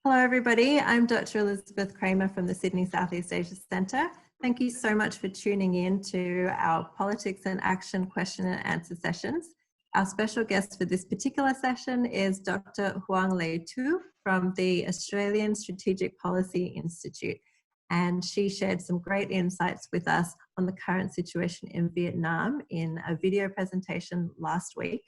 Hello everybody, I'm Dr. Elisabeth Kramer from the Sydney Southeast Asia Centre. Thank you so much for tuning in to our Politics and Action question and answer sessions. Our special guest for this particular session is Dr. Huong Le Thu from the Australian Strategic Policy Institute, and she shared some great insights with us on the current situation in Vietnam in a video presentation last week.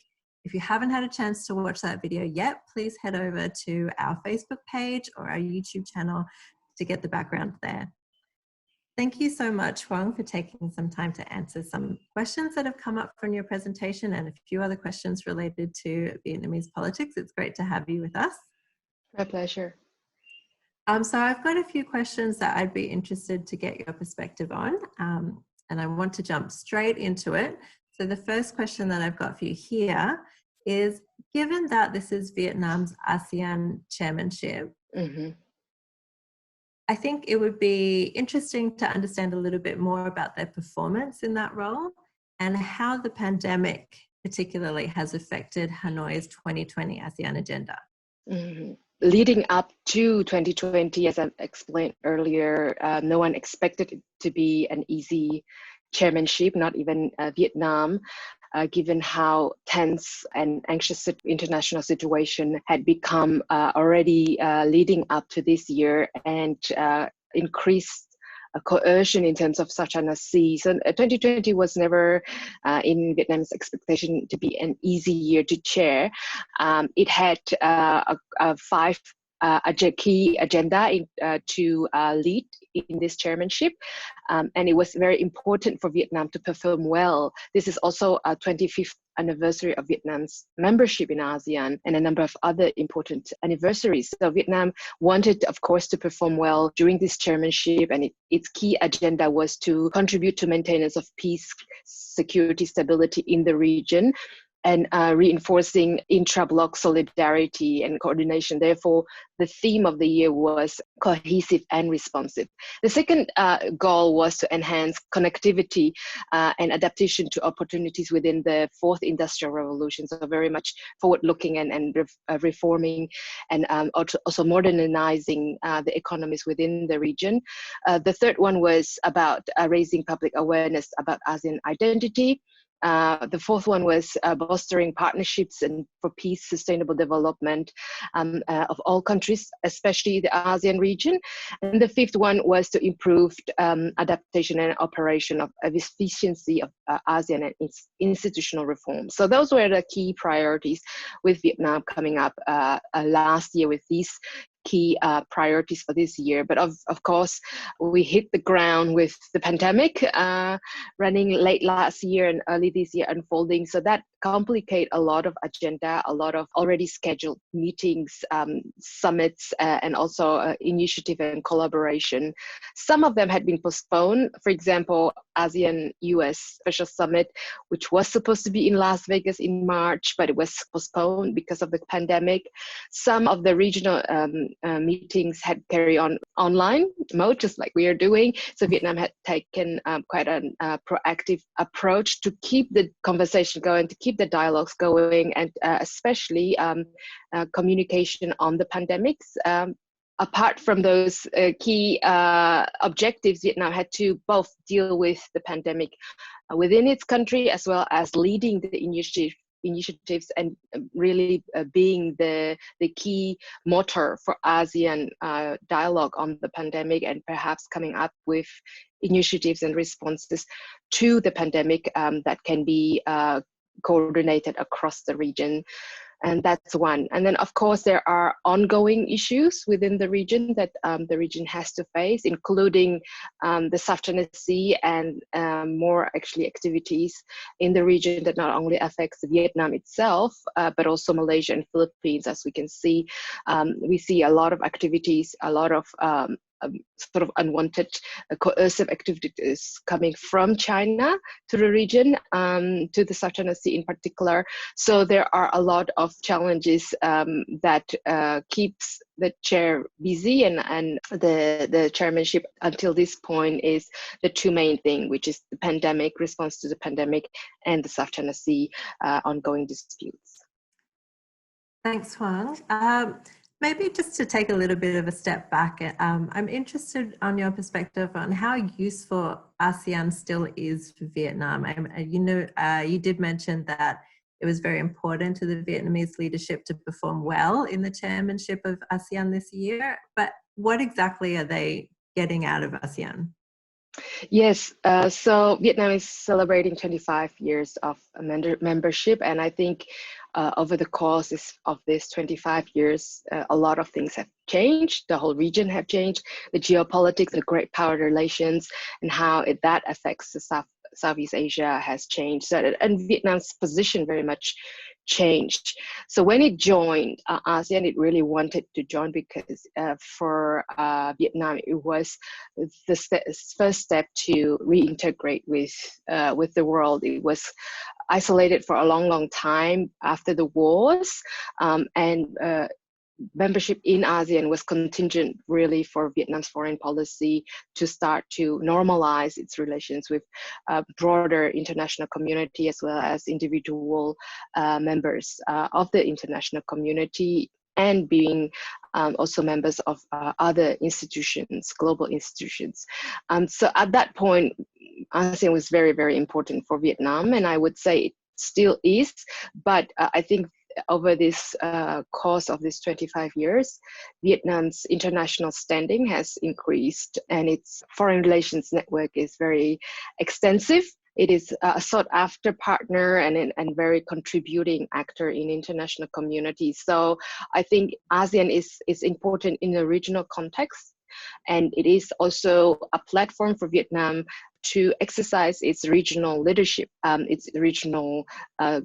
If you haven't had a chance to watch that video yet, please head over to our Facebook page or our YouTube channel to get the background there. Thank you so much, Huong, for taking some time to answer some questions that have come up from your presentation and a few other questions related to Vietnamese politics. It's great to have you with us. My pleasure. So I've got a few questions that I'd be interested to get your perspective on, and I want to jump straight into it. So the first question that I've got for you here is, given that this is Vietnam's ASEAN chairmanship, I think it would be interesting to understand a little bit more about their performance in that role and how the pandemic particularly has affected Hanoi's 2020 ASEAN agenda. Leading up to 2020, as I explained earlier, no one expected it to be an easy chairmanship, not even Vietnam, given how tense and anxious international situation had become already leading up to this year, and increased coercion in terms of SSEAC. So 2020 was never in Vietnam's expectation to be an easy year to chair. It had five key agenda to lead in this chairmanship, and it was very important for Vietnam to perform well. This is also a 25th anniversary of Vietnam's membership in ASEAN and a number of other important anniversaries. So Vietnam wanted, of course, to perform well during this chairmanship, and its key agenda was to contribute to maintenance of peace, security, stability in the region, and reinforcing intra-bloc solidarity and coordination. Therefore, the theme of the year was cohesive and responsive. The second goal was to enhance connectivity and adaptation to opportunities within the fourth industrial revolution. So very much forward-looking and reforming and also modernizing the economies within the region. The third one was about raising public awareness about ASEAN identity. The fourth one was bolstering partnerships and for peace, sustainable development of all countries, especially the ASEAN region. And the fifth one was to improve adaptation and operation of efficiency of ASEAN and its institutional reform. So those were the key priorities with Vietnam coming up last year with these key priorities for this year. But of course, we hit the ground with the pandemic running late last year and early this year unfolding. So that complicate a lot of agenda, a lot of already scheduled meetings, summits, and also initiative and collaboration. Some of them had been postponed. For example, ASEAN-US Special Summit, which was supposed to be in Las Vegas in March, but it was postponed because of the pandemic. Some of the regional meetings had carried on online mode, just like we are doing. So Vietnam had taken quite a proactive approach to keep the conversation going, to keep the dialogues going, and especially communication on the pandemics. Apart from those key objectives, Vietnam had to both deal with the pandemic within its country as well as leading the initiatives and really being the key motor for ASEAN dialogue on the pandemic, and perhaps coming up with initiatives and responses to the pandemic that can be coordinated across the region. And that's one. And then, of course, there are ongoing issues within the region that the region has to face, including the South China Sea and more actually activities in the region that not only affects Vietnam itself, but also Malaysia and Philippines. As we can see, we see a lot of activities, a lot of sort of unwanted coercive activities coming from China to the region, to the South China Sea in particular. So there are a lot of challenges that keeps the chair busy, and the chairmanship until this point is the two main things, which is the pandemic, response to the pandemic, and the South China Sea ongoing disputes. Thanks, Huong. Maybe just to take a little bit of a step back, I'm interested on your perspective on how useful ASEAN still is for Vietnam. You did mention that it was very important to the Vietnamese leadership to perform well in the chairmanship of ASEAN this year, but what exactly are they getting out of ASEAN? Yes, so Vietnam is celebrating 25 years of membership, and I think over the course of this 25 years, a lot of things have changed. The whole region have changed, the geopolitics, the great power relations, and how that affects the Southeast Asia has changed. So, and Vietnam's position very much changed. So when it joined ASEAN, it really wanted to join because for Vietnam, it was the first step to reintegrate with the world. It was isolated for a long time after the wars, and membership in ASEAN was contingent really for Vietnam's foreign policy to start to normalize its relations with broader international community as well as individual members of the international community, and being also members of other institutions, global institutions. So at that point, ASEAN was very, very important for Vietnam, and I would say it still is, but I think over this course of this 25 years, Vietnam's international standing has increased and its foreign relations network is very extensive. It is a sought after partner and very contributing actor in international communities. So I think ASEAN is important in the regional context, and it is also a platform for Vietnam to exercise its regional leadership, its regional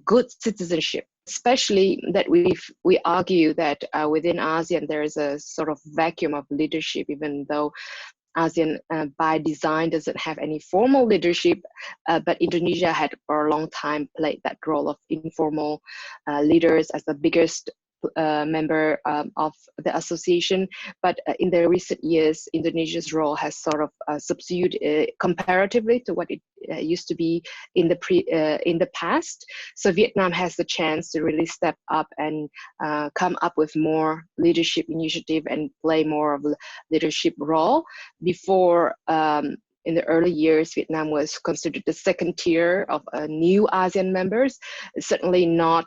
good citizenship. Especially that we argue that within ASEAN there is a sort of vacuum of leadership, even though ASEAN by design doesn't have any formal leadership, but Indonesia had for a long time played that role of informal leaders as the biggest member of the association. But in the recent years, Indonesia's role has sort of subsumed comparatively to what it used to be in the past. So Vietnam has the chance to really step up and come up with more leadership initiative and play more of a leadership role. Before, in the early years, Vietnam was considered the second tier of new ASEAN members, certainly not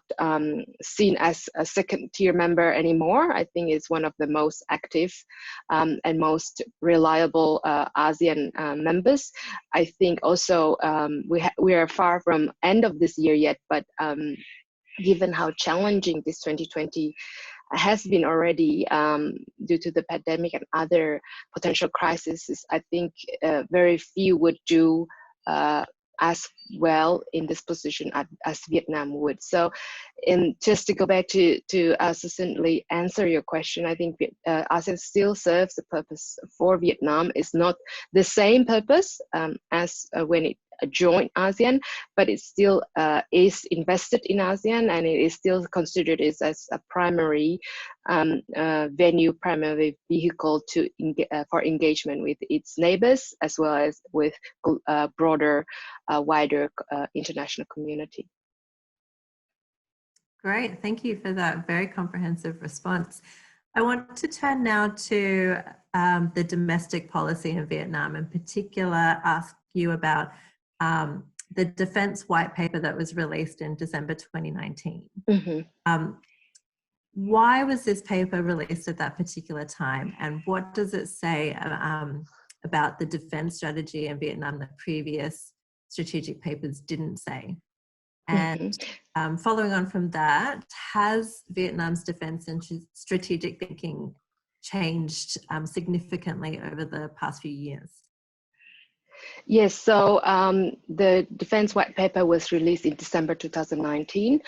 seen as a second tier member anymore. I think it's one of the most active and most reliable ASEAN members. I think also we are far from end of this year yet, but given how challenging this 2020 has been already due to the pandemic and other potential crises, I think very few would do as well in this position as Vietnam would. So, just to go back to succinctly answer your question, I think ASEAN still serves the purpose for Vietnam. It's not the same purpose as when it joined ASEAN, but it still is invested in ASEAN, and it is still considered as a primary venue, primary vehicle to for engagement with its neighbors as well as with broader, wider international community. Great, thank you for that very comprehensive response. I want to turn now to the domestic policy in Vietnam, in particular ask you about the defense white paper that was released in December 2019. Mm-hmm. Why was this paper released at that particular time, and what does it say about the defense strategy in Vietnam that previous strategic papers didn't say? And following on from that, has Vietnam's defense and strategic thinking changed significantly over the past few years? Yes, so the Defense White Paper was released in December 2019,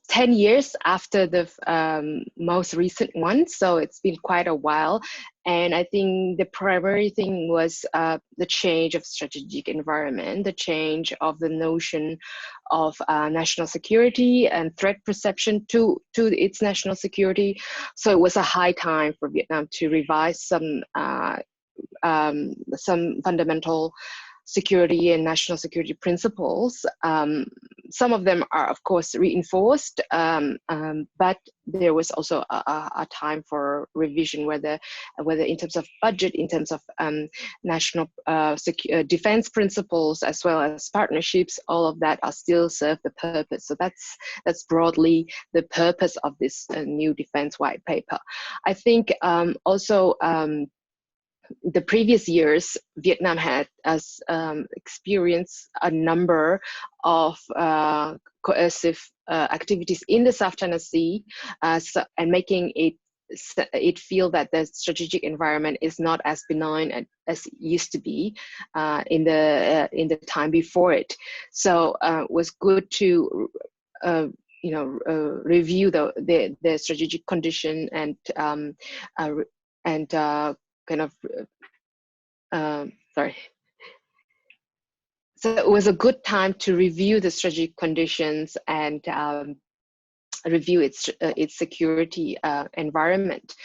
10 years after the most recent one, so it's been quite a while. And I think the primary thing was the change of strategic environment, the change of the notion of national security and threat perception to its national security. So it was a high time for Vietnam to revise some fundamental security and national security principles. some of them are, of course, reinforced, but there was also a time for revision, whether in terms of budget, in terms of national defense principles, as well as partnerships, all of that are still serve the purpose. So that's broadly the purpose of this new defense white paper. I think also the previous years, Vietnam had experienced a number of coercive activities in the South China Sea, and making it feel that the strategic environment is not as benign as it used to be in the time before it. So it was good to review the strategic condition and So it was a good time to review the strategic conditions and review its security environment.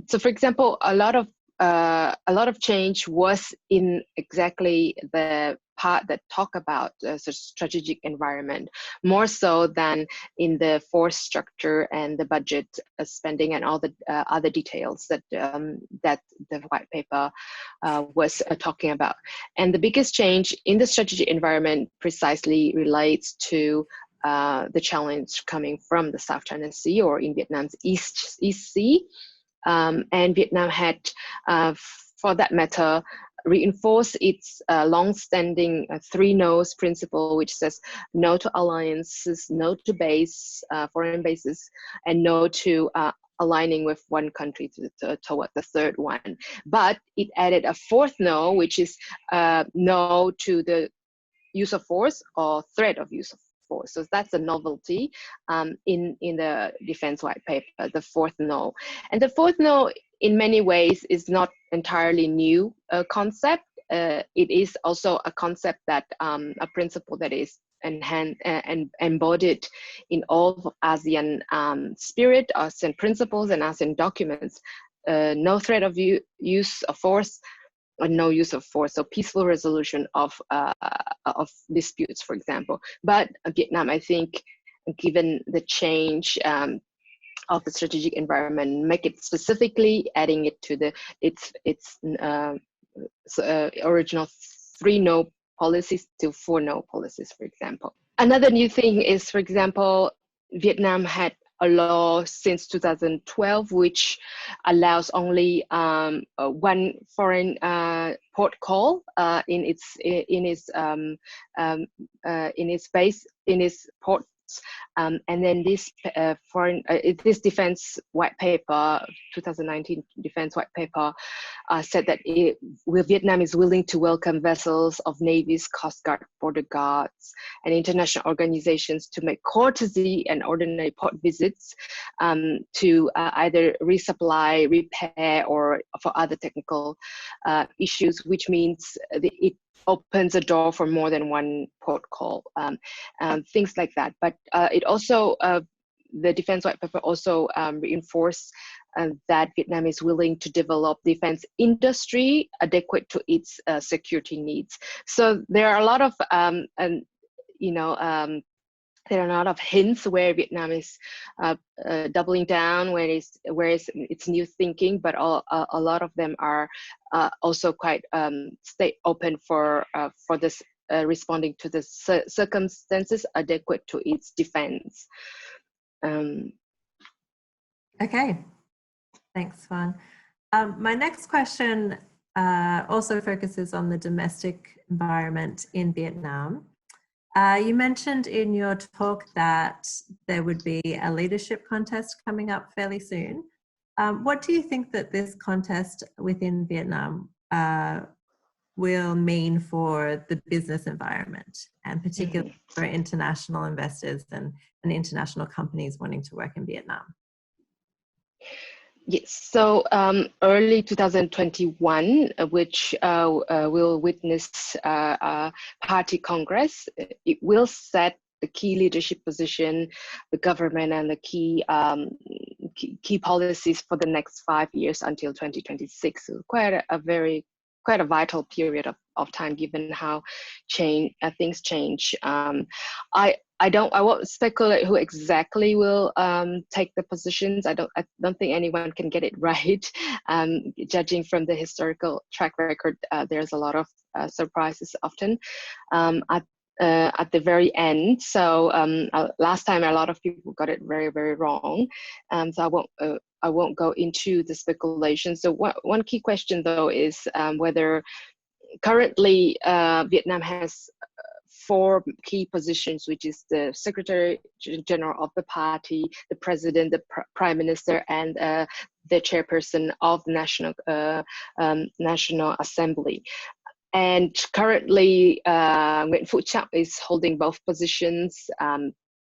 So, for example, a lot of change was in exactly the part that talk about the strategic environment, more so than in the force structure and the budget spending and all the other details that the white paper was talking about. And the biggest change in the strategic environment precisely relates to the challenge coming from the South China Sea, or in Vietnam's East Sea. And Vietnam had, for that matter, reinforced its long-standing three no's principle, which says no to alliances, no to foreign bases, and no to aligning with one country toward the third one. But it added a fourth no, which is no to the use of force or threat of use of force. So that's a novelty in the defense white paper, the fourth no. And the fourth no, in many ways, is not entirely new concept. It is also a concept that, a principle that is enhanced and embodied in all of ASEAN spirit, ASEAN principles, and ASEAN documents. No threat of use of force, or no use of force, so peaceful resolution of disputes, for example. But Vietnam, I think, given the change of the strategic environment, make it specifically adding it to its original three no policies to four no policies, for example. Another new thing is, for example, Vietnam had a law since 2012 which allows only one foreign port call in its ports, and then this this defense white paper, 2019 defense white paper, said that Vietnam is willing to welcome vessels of navies, coast guard, border guards, and international organizations to make courtesy and ordinary port visits to either resupply, repair, or for other technical issues, which means it opens a door for more than one port call, things like that. But it also, the defense white paper also reinforced that Vietnam is willing to develop defense industry adequate to its security needs. So there are a lot of, there are a lot of hints where Vietnam is doubling down, where it's new thinking, but a lot of them are also quite stay open for this responding to the circumstances adequate to its defense. Okay, thanks, Huong. My next question also focuses on the domestic environment in Vietnam. You mentioned in your talk that there would be a leadership contest coming up fairly soon. What do you think that this contest within Vietnam will mean for the business environment, and particularly for international investors and international companies wanting to work in Vietnam? Yes, so early 2021, which will witness a party congress, it will set the key leadership position, the government, and the key policies for the next 5 years until 2026. So quite a very quite a vital period of time, given how things change. I won't speculate who exactly will take the positions. I don't think anyone can get it right. Judging from the historical track record, there's a lot of surprises often at the very end. So last time a lot of people got it very, very wrong. So I won't go into the speculation. So one key question though is whether currently Vietnam has 4 key positions, which is the Secretary General of the party, the President, the Prime Minister, and the Chairperson of the National Assembly. And currently, Nguyễn Phú Trọng is holding both positions,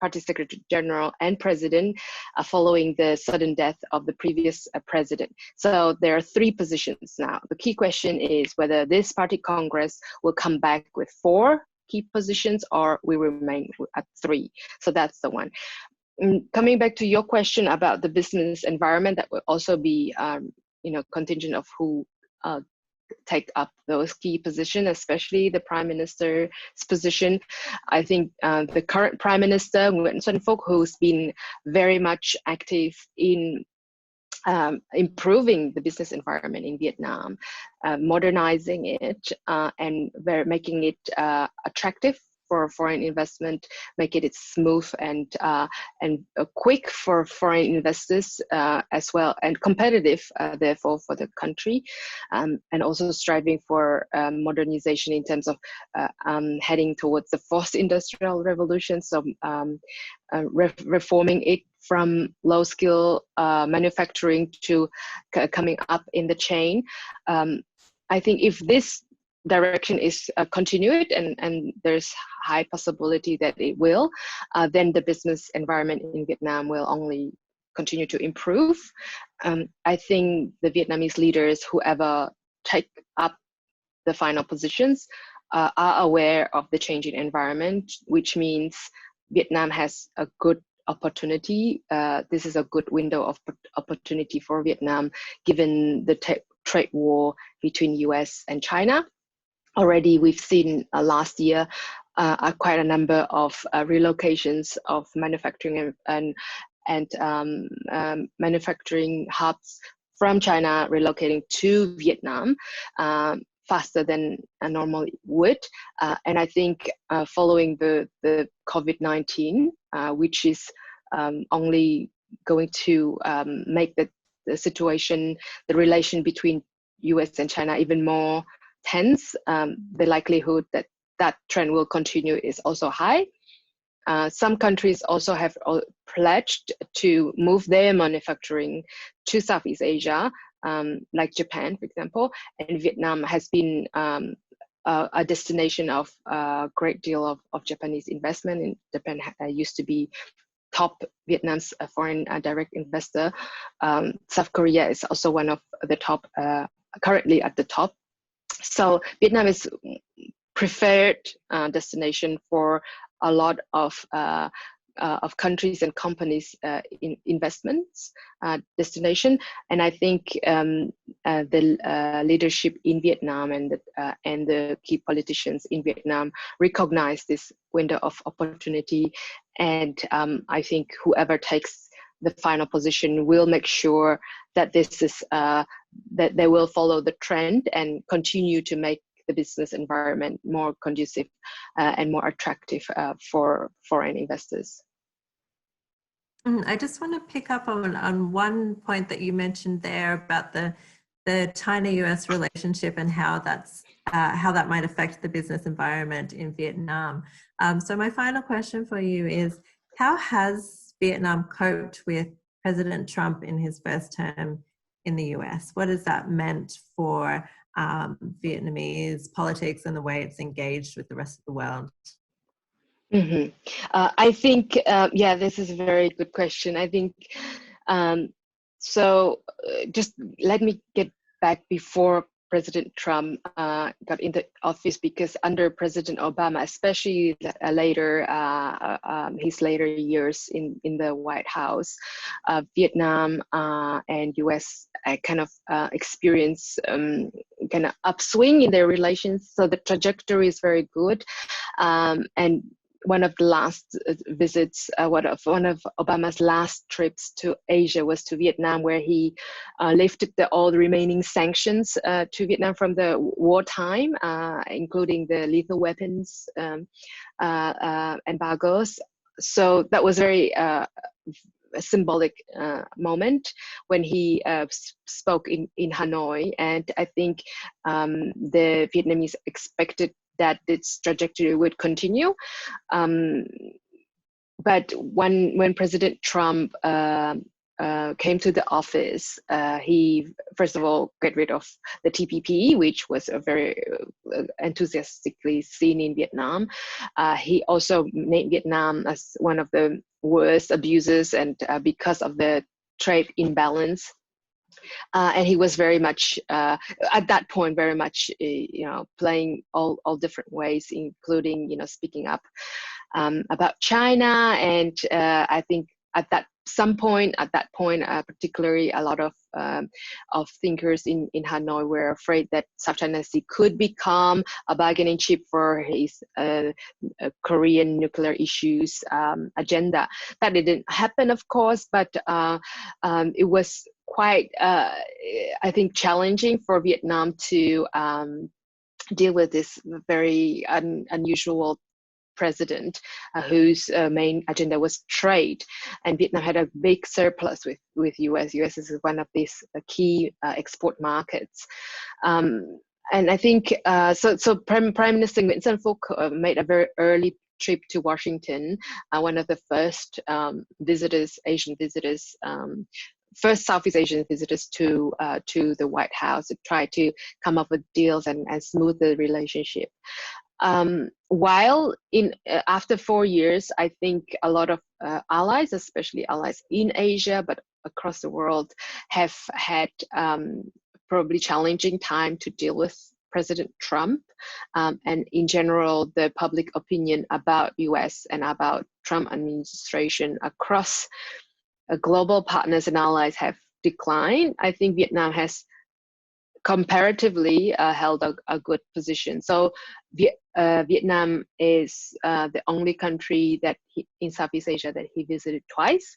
Party Secretary General and President, following the sudden death of the previous president. So there are 3 positions now. The key question is whether this party Congress will come back with 4 key positions or we remain at 3. So that's the one. Coming back to your question about the business environment, that will also be contingent of who take up those key positions, especially the Prime Minister's position. I think the current Prime Minister, Nguyen Xuân Phúc, who's been very much active in improving the business environment in Vietnam, modernizing it, and making it attractive for foreign investment, making it smooth and quick for foreign investors as well, and competitive therefore for the country, and also striving for modernization in terms of heading towards the 4th industrial revolution. So reforming it from low skill manufacturing to coming up in the chain. I think if this direction is continued, and there's high possibility that it will, then the business environment in Vietnam will only continue to improve. I think the Vietnamese leaders, whoever take up the final positions, are aware of the changing environment, which means Vietnam has a good opportunity. This is a good window of opportunity for Vietnam, given the trade war between US and China. Already we've seen last year quite a number of relocations of manufacturing and manufacturing hubs from China relocating to Vietnam faster than I normally would. And I think following the COVID-19, which is only going to make the situation, the relation between US and China even more tense, the likelihood that that trend will continue is also high. Some countries also have pledged to move their manufacturing to Southeast Asia, like Japan, for example, and Vietnam has been a destination of a great deal of Japanese investment. And Japan used to be top Vietnam's foreign direct investor. South Korea is also one of the top, currently at the top. So Vietnam is preferred destination for a lot of countries and companies in investments destination. And I think the leadership in Vietnam and the key politicians in Vietnam recognize this window of opportunity. And I think whoever takes the final position will make sure that this is that they will follow the trend and continue to make the business environment more conducive and more attractive for foreign investors. I just want to pick up on one point that you mentioned there about the China-US relationship and how that might affect the business environment in Vietnam. So my final question for you is, how has Vietnam coped with President Trump in his first term in the US? What has that meant for Vietnamese politics and the way it's engaged with the rest of the world? Mm-hmm. I think, yeah, this is a very good question. I think, just let me get back before President Trump got into office, because under President Obama, especially later, his later years in the White House, Vietnam and US kind of experience kind of upswing in their relations. So the trajectory is very good. And one of the last visits, one of Obama's last trips to Asia was to Vietnam, where he lifted all the remaining sanctions to Vietnam from the wartime, including the lethal weapons embargoes. So that was very a symbolic moment when he spoke in Hanoi, and I think the Vietnamese expected that this trajectory would continue. But when President Trump came to the office, he first of all got rid of the TPP, which was a very enthusiastically seen in Vietnam. He also named Vietnam as one of the worst abusers, and because of the trade imbalance. And he was very much at that point very much playing all different ways, including speaking up about China. And I think at that point, particularly a lot of thinkers in Hanoi were afraid that South China Sea could become a bargaining chip for his Korean nuclear issues agenda. That didn't happen, of course, but it was quite, I think, challenging for Vietnam to deal with this very unusual president whose main agenda was trade, and Vietnam had a big surplus with US. US is one of these key export markets. And I think so Prime Minister Nguyễn Xuân Phúc made a very early trip to Washington, one of the first Asian visitors, first Southeast Asian visitors to the White House, to try to come up with deals and smooth the relationship. While after 4 years, I think a lot of allies, especially allies in Asia, but across the world, have had probably challenging time to deal with President Trump. And in general, the public opinion about US and about Trump administration across global partners and allies have declined. I think Vietnam has comparatively held a good position. So Vietnam is the only country that in Southeast Asia that he visited twice.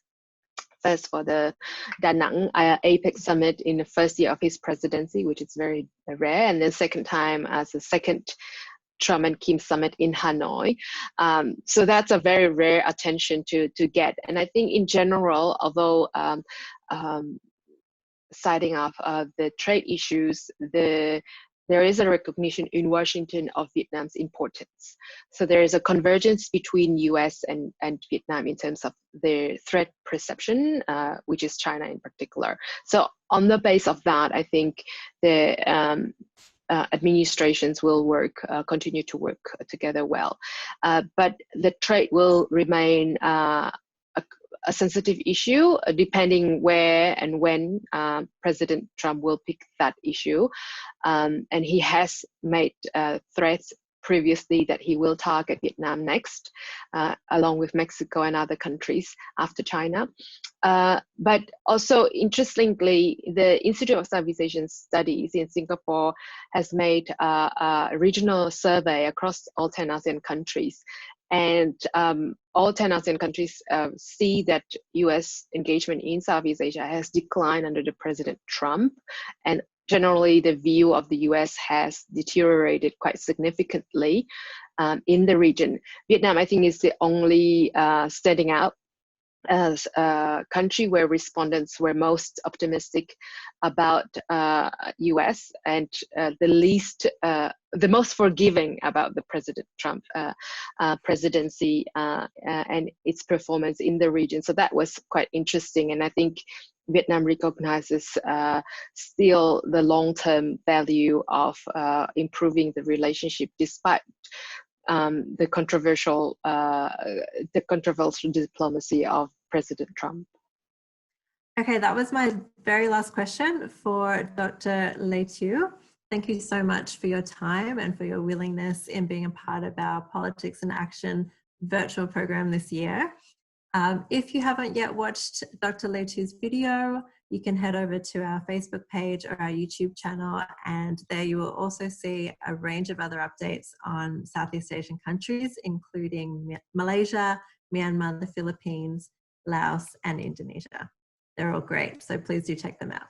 First for the Da Nang APEC summit in the first year of his presidency, which is very rare, and then second time as the second Trump and Kim summit in Hanoi. So that's a very rare attention to get. And I think in general, although siding off the trade issues, there is a recognition in Washington of Vietnam's importance. So there is a convergence between US and Vietnam in terms of their threat perception, which is China in particular. So on the base of that, I think the administrations will continue to work together well. But the trade will remain a sensitive issue, depending where and when President Trump will pick that issue. And he has made threats previously that he will target Vietnam next, along with Mexico and other countries after China. But also, interestingly, the Institute of Southeast Asian Studies in Singapore has made a regional survey across all 10 ASEAN countries. And all 10 ASEAN countries see that US engagement in Southeast Asia has declined under the President Trump. And generally, the view of the US has deteriorated quite significantly in the region. Vietnam, I think, is the only standing out as a country where respondents were most optimistic about US and the most forgiving about the President Trump presidency and its performance in the region. So that was quite interesting. And I think Vietnam recognizes still the long-term value of improving the relationship despite the controversial diplomacy of President Trump. Okay, that was my very last question for Dr. Le Thu. Thank you so much for your time and for your willingness in being a part of our Politics in Action virtual program this year. If you haven't yet watched Dr. Le Thu's video, you can head over to our Facebook page or our YouTube channel, and there you will also see a range of other updates on Southeast Asian countries, including Malaysia, Myanmar, the Philippines, Laos, and Indonesia. They're all great, so please do check them out.